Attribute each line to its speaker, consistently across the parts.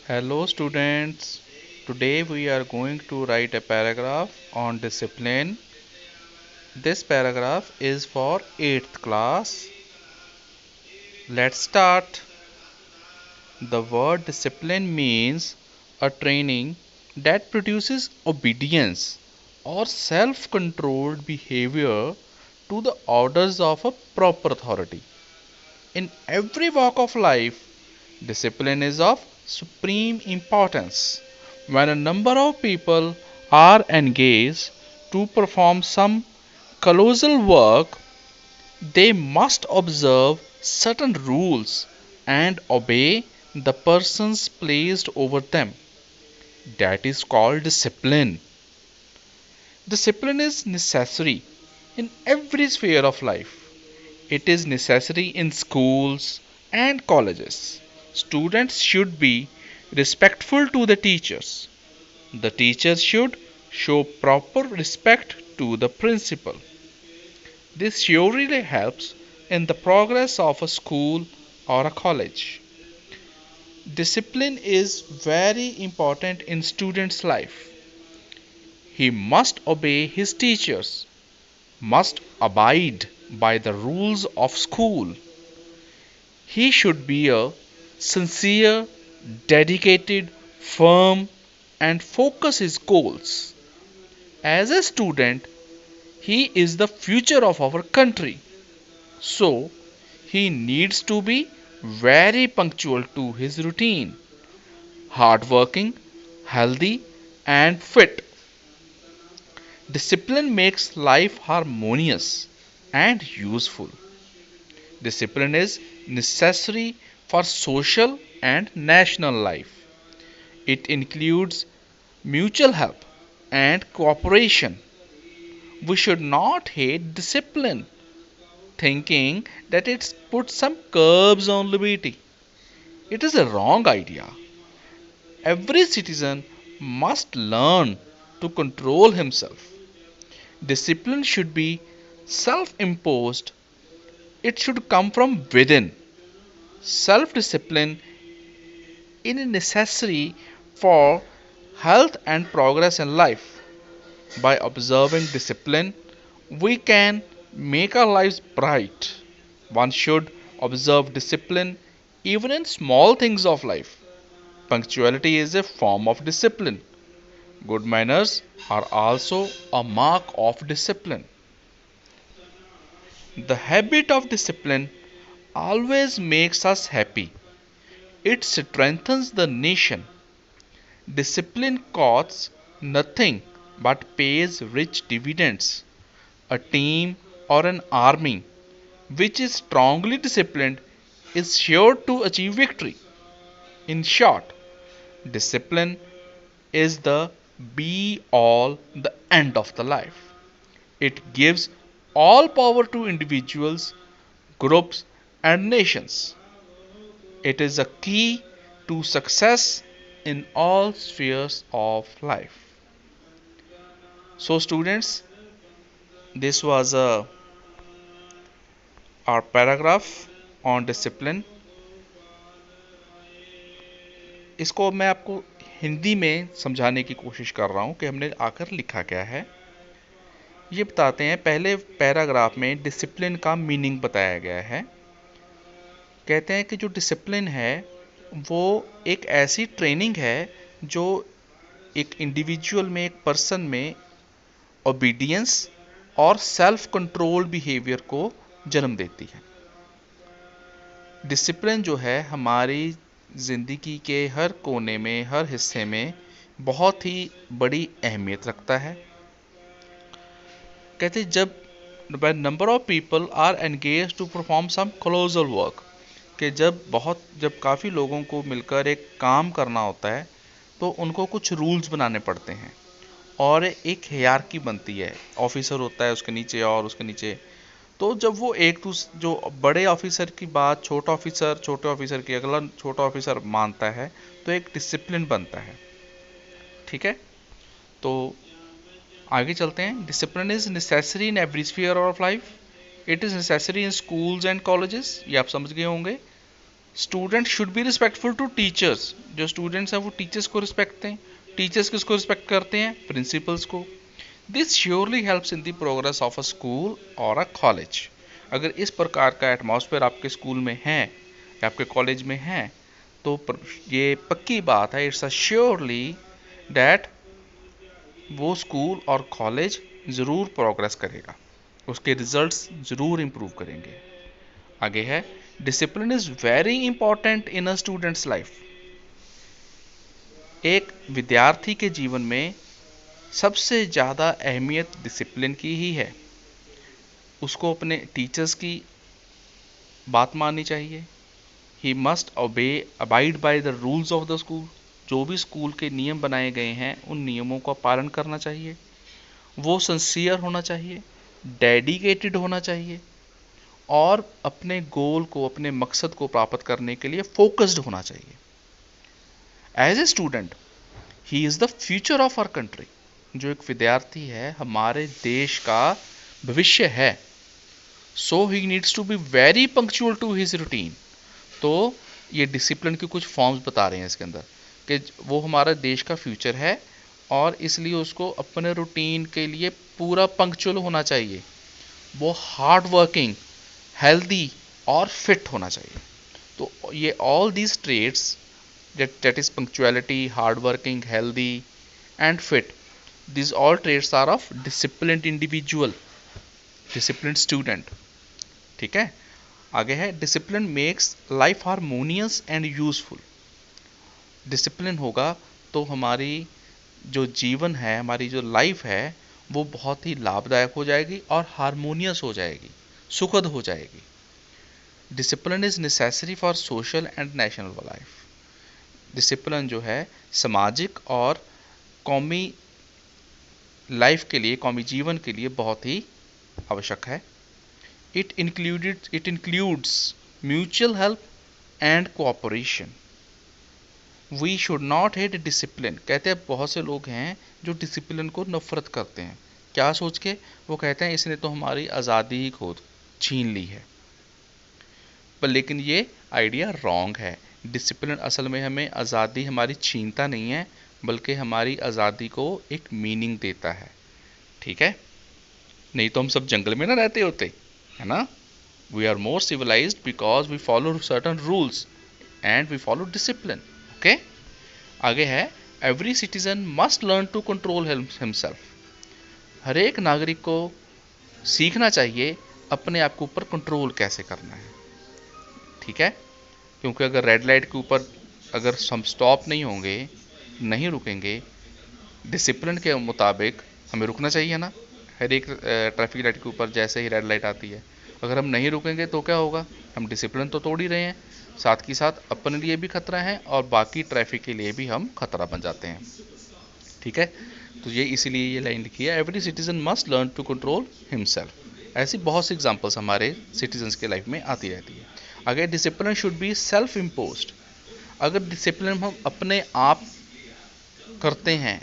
Speaker 1: Hello students, today we are going to write a paragraph on discipline. This paragraph is for 8th class. Let's start. The word discipline means a training that produces obedience or self-controlled behavior to the orders of a proper authority. In every walk of life, discipline is of supreme importance. When a number of people are engaged to perform some colossal work, they must observe certain rules and obey the persons placed over them. That is called discipline. Discipline is necessary in every sphere of life. It is necessary in schools and colleges. Students should be respectful to the teachers. The teachers should show proper respect to the principal. This surely helps in the progress of a school or a college. Discipline is very important in student's life. He must obey his teachers, must abide by the rules of school. He should be a sincere, dedicated, firm, and focus his goals. As a student, he is the future of our country. So, he needs to be very punctual to his routine, hardworking, healthy, and fit. Discipline makes life harmonious and useful. Discipline is necessary for social and national life. It includes mutual help and cooperation. We should not hate discipline, thinking that it puts some curbs on liberty. It is a wrong idea. Every citizen must learn to control himself. Discipline should be self imposed, it should come from within. Self discipline is necessary for health and progress in life. By observing discipline, we can make our lives bright. One should observe discipline even in small things of life. Punctuality is a form of discipline. Good manners are also a mark of discipline. The habit of discipline always makes us happy. It strengthens the nation. Discipline costs nothing but pays rich dividends. A team or an army which is strongly disciplined is sure to achieve victory. In short, discipline is the be all, the end of the life. It gives all power to individuals, groups, and nations. It is a key to success in all spheres of life. So, students, this was our paragraph on discipline. इसको मैं आपको हिंदी में समझाने की कोशिश कर रहा हूँ कि हमने आकर लिखा क्या है। ये बताते हैं, पहले पैराग्राफ में डिसिप्लिन का मीनिंग बताया गया है। कहते हैं कि जो डिसिप्लिन है वो एक ऐसी ट्रेनिंग है जो एक इंडिविजुअल में, एक पर्सन में ओबीडियंस और सेल्फ कंट्रोल बिहेवियर को जन्म देती है। डिसिप्लिन जो है हमारी ज़िंदगी के हर कोने में, हर हिस्से में बहुत ही बड़ी अहमियत रखता है। कहते जब number of people are engage to perform some colossal work, कि जब काफ़ी लोगों को मिलकर एक काम करना होता है तो उनको कुछ रूल्स बनाने पड़ते हैं और एक हियरार्की बनती है। ऑफिसर होता है, उसके नीचे और उसके नीचे। तो जब वो जो बड़े ऑफिसर की बात छोटे ऑफिसर की अगला छोटा ऑफिसर मानता है तो एक डिसिप्लिन बनता है। ठीक है, तो आगे चलते हैं। Discipline is necessary in every sphere of life. It is necessary in schools and colleges. ये आप समझ गए होंगे। Student should be respectful to teachers, जो स्टूडेंट्स हैं वो टीचर्स को रिस्पेक्ट दें। टीचर्स किसको रिस्पेक्ट करते हैं? प्रिंसिपल्स को। This surely helps in the progress of a school और अ कॉलेज। अगर इस प्रकार का एटमॉस्फेयर आपके स्कूल में है या आपके कॉलेज में है तो ये पक्की बात है, इट्स अ श्योरली डैट वो स्कूल और कॉलेज ज़रूर प्रोग्रेस करेगा, उसके रिजल्ट्स ज़रूर इम्प्रूव करेंगे। आगे है, discipline is very important in a students life. एक विद्यार्थी के जीवन में सबसे ज़्यादा अहमियत डिसिप्लिन की ही है। उसको अपने टीचर्स की बात माननी चाहिए। ही मस्ट ओबे abide by the rules of the school. जो भी स्कूल के नियम बनाए गए हैं उन नियमों का पालन करना चाहिए। वो सिंसियर होना चाहिए, डेडिकेटेड होना चाहिए और अपने गोल को, अपने मकसद को प्राप्त करने के लिए फोकस्ड होना चाहिए। As a student he is the future of our country. जो एक विद्यार्थी है हमारे देश का भविष्य है। So he needs to be very punctual to his routine. तो ये डिसिप्लिन के कुछ फॉर्म्स बता रहे हैं इसके अंदर कि वो हमारा देश का फ्यूचर है और इसलिए उसको अपने रूटीन के लिए पूरा पंक्चुअल होना चाहिए। वो हार्ड वर्किंग, हेल्दी और फिट होना चाहिए। तो ये all these traits, that is punctuality, hard working, healthy and fit, these all traits are of disciplined individual, disciplined student। ठीक है, आगे है, discipline makes life harmonious and useful. Discipline होगा तो हमारी जो जीवन है, हमारी जो लाइफ है वो बहुत ही लाभदायक हो जाएगी और हारमोनियस हो जाएगी, सुखद हो जाएगी। Discipline is necessary for social and national life. Discipline जो है सामाजिक और कौमी लाइफ के लिए, कौमी जीवन के लिए बहुत ही आवश्यक है। It includes mutual help and cooperation. We should not hate discipline. कहते हैं बहुत से लोग हैं जो डिसिप्लिन को नफरत करते हैं। क्या सोच के? वो कहते हैं इसने तो हमारी आज़ादी ही खो छीन ली है। पर लेकिन ये आइडिया रॉन्ग है। डिसिप्लिन असल में हमें आज़ादी हमारी छीनता नहीं है, बल्कि हमारी आज़ादी को एक मीनिंग देता है। ठीक है, नहीं तो हम सब जंगल में ना रहते होते, है ना। We are more civilised because we follow certain rules and we follow discipline. Okay, आगे है, every citizen must learn to control himself. हर एक नागरिक को सीखना चाहिए अपने आप के ऊपर कंट्रोल कैसे करना है। ठीक है, क्योंकि अगर रेड लाइट के ऊपर अगर हम स्टॉप नहीं होंगे, नहीं रुकेंगे, डिसिप्लिन के मुताबिक हमें रुकना चाहिए ना। हर एक ट्रैफिक लाइट के ऊपर जैसे ही रेड लाइट आती है, अगर हम नहीं रुकेंगे तो क्या होगा? हम डिसिप्लिन तो तोड़ ही रहे हैं, साथ ही साथ अपने लिए भी खतरा है और बाकी ट्रैफिक के लिए भी हम खतरा बन जाते हैं। ठीक है, तो ये इसीलिए ये लाइन लिखी है, every citizen must learn to control himself. ऐसी बहुत सी एग्जांपल्स हमारे सिटीजन्स के लाइफ में आती रहती है। आगे, discipline should be self imposed. अगर डिसिप्लिन हम अपने आप करते हैं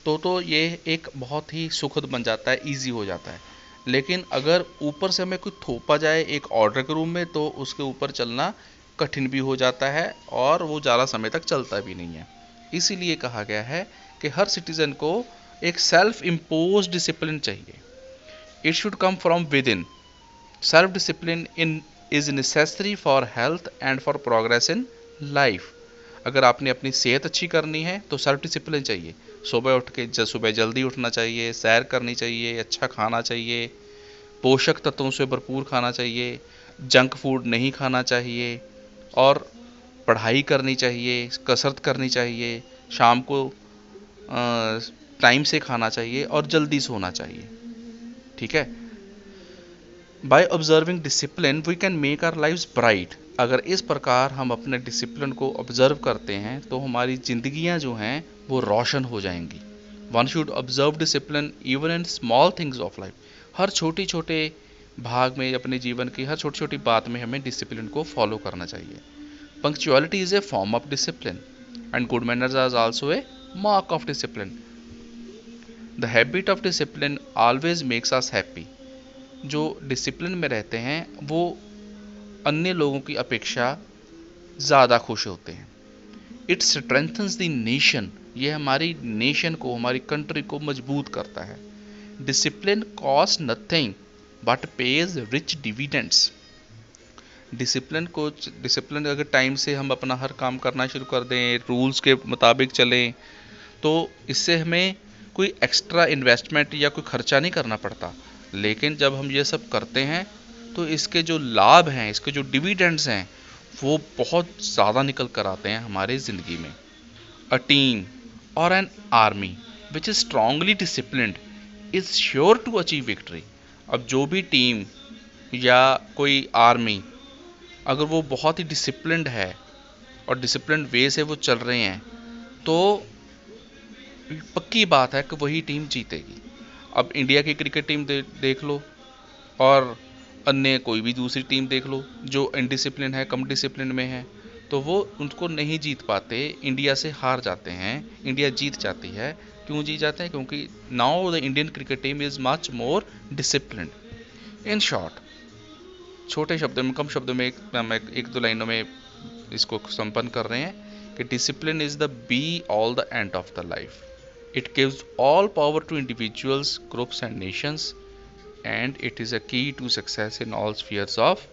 Speaker 1: तो ये एक बहुत ही सुखद बन जाता है, इजी हो जाता है। लेकिन अगर ऊपर से हमें कुछ थोपा जाए एक ऑर्डर के रूम में, तो उसके ऊपर चलना कठिन भी हो जाता है और वो ज़्यादा समय तक चलता भी नहीं है। इसीलिए कहा गया है कि हर सिटीज़न को एक सेल्फ इम्पोज डिसिप्लिन चाहिए। It should come from with in. Self discipline is necessary for health and for progress in life. अगर आपने अपनी सेहत अच्छी करनी है तो सेल्फ डिसिप्लिन चाहिए। सुबह उठ के सुबह जल्दी उठना चाहिए, सैर करनी चाहिए, अच्छा खाना चाहिए, पोषक तत्वों से भरपूर खाना चाहिए, जंक फूड नहीं खाना चाहिए और पढ़ाई करनी चाहिए, कसरत करनी चाहिए, शाम को टाइम से खाना चाहिए और जल्दी सोना चाहिए। ठीक है, by observing discipline we can make our lives bright. अगर इस प्रकार हम अपने डिसिप्लिन को ऑब्जर्व करते हैं तो हमारी ज़िंदगियां जो हैं वो रोशन हो जाएंगी। One should observe discipline even in small things of life. हर छोटी छोटे भाग में, अपने जीवन की हर छोटी छोटी बात में हमें डिसिप्लिन को फॉलो करना चाहिए। Punctuality is a form of discipline and good manners are also a mark of discipline. The habit of discipline always makes us happy. जो डिसिप्लिन में रहते हैं वो अन्य लोगों की अपेक्षा ज़्यादा खुश होते हैं। इट स्ट्रेंथन्स द नेशन, ये हमारी नेशन को, हमारी कंट्री को मजबूत करता है। Discipline cost nothing but page rich dividends. Discipline अगर टाइम से हम अपना हर काम करना शुरू कर दें, रूल्स के मुताबिक चलें, तो इससे हमें कोई एक्स्ट्रा इन्वेस्टमेंट या कोई खर्चा नहीं करना पड़ता। लेकिन जब हम ये सब करते हैं तो इसके जो लाभ हैं, इसके जो डिविडेंड्स हैं, वो बहुत ज़्यादा निकल कर आते हैं हमारे ज़िंदगी में। अ टीम और an army which is strongly disciplined is sure to achieve victory. अब जो भी टीम या कोई आर्मी, अगर वो बहुत ही डिसिप्लिन्ड है और डिसिप्लिन्ड वे से वो चल रहे हैं, तो पक्की बात है कि वही टीम जीतेगी। अब इंडिया की क्रिकेट टीम देख लो, और अन्य कोई भी दूसरी टीम देख लो जो इनडिसिप्लिन है, कम डिसिप्लिन में है, तो वो उनको नहीं जीत पाते, इंडिया से हार जाते हैं। इंडिया जीत जाती है। क्यों जीत जाते हैं? क्योंकि now the Indian cricket team is much more discipline. In short, छोटे शब्दों में, कम शब्दों में, हम एक दो लाइनों में इसको संपन्न कर रहे हैं कि discipline is the be all the end of the life. It gives all power to individuals, groups and nations, and it is a key to success in all spheres of